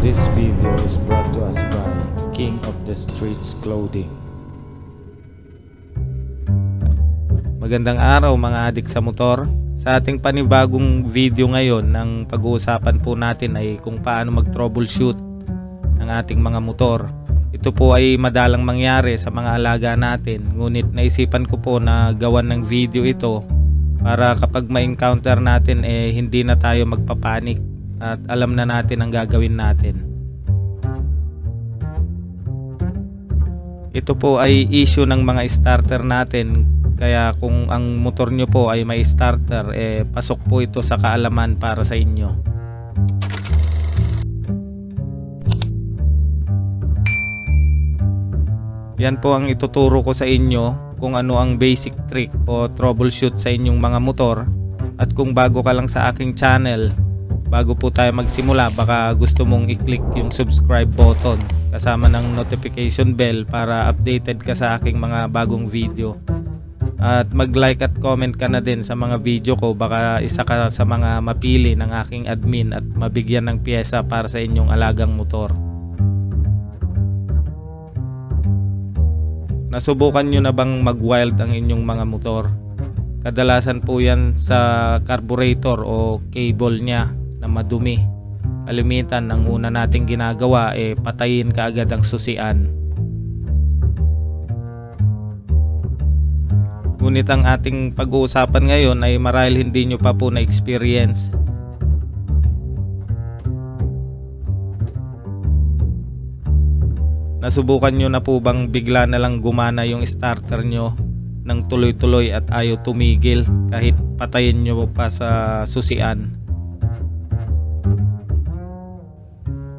This video is brought to us by King of the Streets Clothing. Magandang araw mga adik sa motor. Sa ating panibagong video ngayon, ang pag-uusapan po natin ay kung paano mag-troubleshoot ng ating mga motor. Ito po ay madalang mangyari sa mga alaga natin, ngunit naisipan ko po na gawan ng video ito para kapag ma-encounter natin hindi na tayo magpapanik at alam na natin ang gagawin natin. Ito po ay issue ng mga starter natin, kaya kung ang motor nyo po ay may starter, pasok po ito sa kaalaman para sa inyo. Yan po ang ituturo ko sa inyo, kung ano ang basic trick o troubleshoot sa inyong mga motor. At kung bago ka lang sa aking channel, bago po tayo magsimula, baka gusto mong i-click yung subscribe button kasama ng notification bell para updated ka sa aking mga bagong video. At mag-like at comment ka na din sa mga video ko, baka isa ka sa mga mapili ng aking admin at mabigyan ng piyesa para sa inyong alagang motor. Nasubukan nyo na bang mag-wild ang inyong mga motor? Kadalasan po yan sa carburetor o cable nya na madumi. Kalimitan, ang una nating ginagawa patayin kaagad ang susian. Ngunit ang ating pag-uusapan ngayon ay marahil hindi nyo pa po na-experience. Nasubukan nyo na po bang bigla na lang gumana yung starter nyo ng tuloy-tuloy at ayaw tumigil kahit patayin nyo pa sa susian?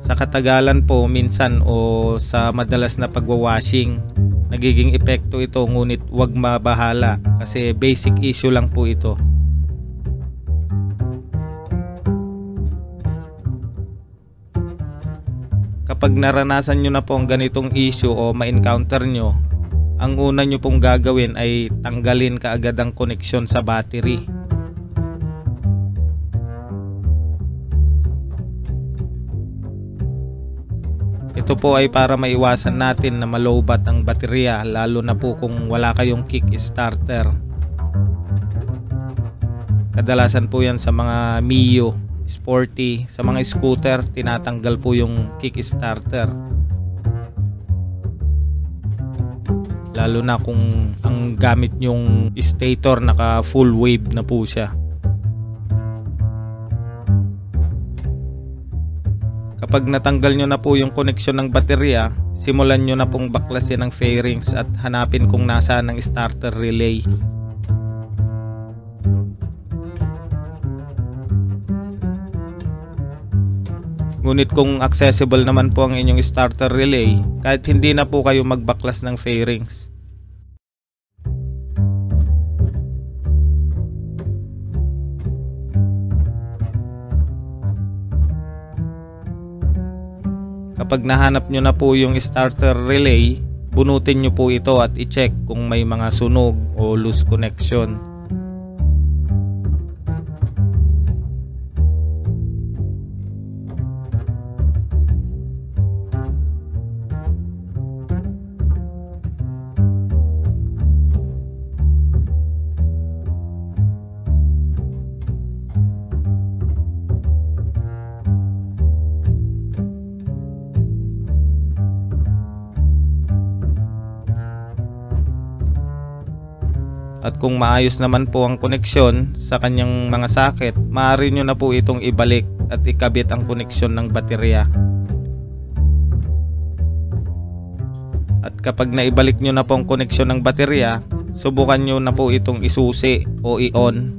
Sa katagalan po minsan o sa madalas na pagwawashing, nagiging epekto ito, ngunit wag mabahala kasi basic issue lang po ito. Kapag naranasan nyo na po ang ganitong issue o ma-encounter nyo, ang una nyo pong gagawin ay tanggalin kaagad ang koneksyon sa battery. Ito po ay para maiwasan natin na malowbat ang baterya, lalo na po kung wala kayong kick starter. Kadalasan po yan sa mga Mio, Sporty, sa mga scooter tinatanggal po yung kick starter. Lalo na kung ang gamit nyong stator naka full wave na po siya. Kapag natanggal nyo na po yung koneksyon ng baterya, simulan nyo na pong baklasin ang fairings at hanapin kung nasaan ang starter relay. Ngunit kung accessible naman po ang inyong starter relay, kahit hindi na po kayo magbaklas ng fairings. Kapag nahanap nyo na po yung starter relay, bunutin nyo po ito at i-check kung may mga sunog o loose connection. At kung maayos naman po ang koneksyon sa kanyang mga socket, maaari nyo na po itong ibalik at ikabit ang koneksyon ng baterya. At kapag naibalik nyo na po ang koneksyon ng baterya, subukan nyo na po itong isusi o i-on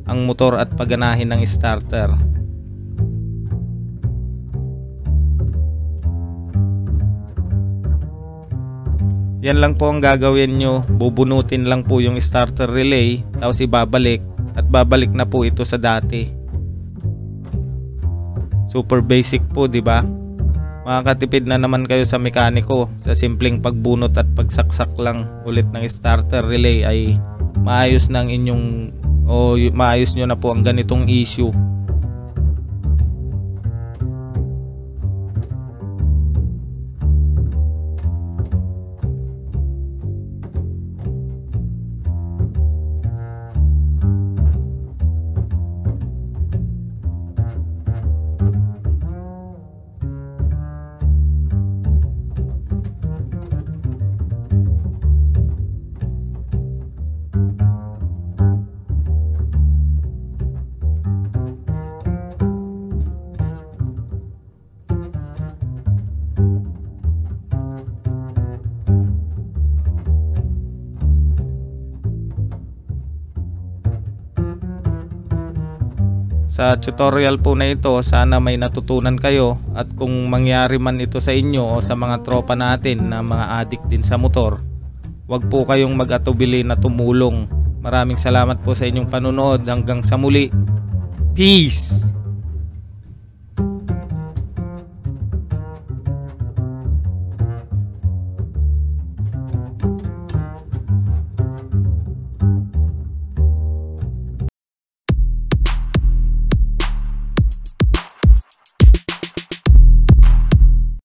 ang motor at paganahin ng starter. Yan lang po ang gagawin nyo, bubunutin lang po yung starter relay, tapos ibabalik at babalik na po ito sa dati. Super basic po, di ba? Makakatipid na naman kayo sa mekaniko. Sa simpleng pagbunot at pagsaksak lang ulit ng starter relay ay maayos na ang inyong maayos nyo na po ang ganitong issue. Sa tutorial po na ito, sana may natutunan kayo, at kung mangyari man ito sa inyo o sa mga tropa natin na mga addict din sa motor, wag po kayong mag-atubili na tumulong. Maraming salamat po sa inyong panunood. Hanggang sa muli. Peace!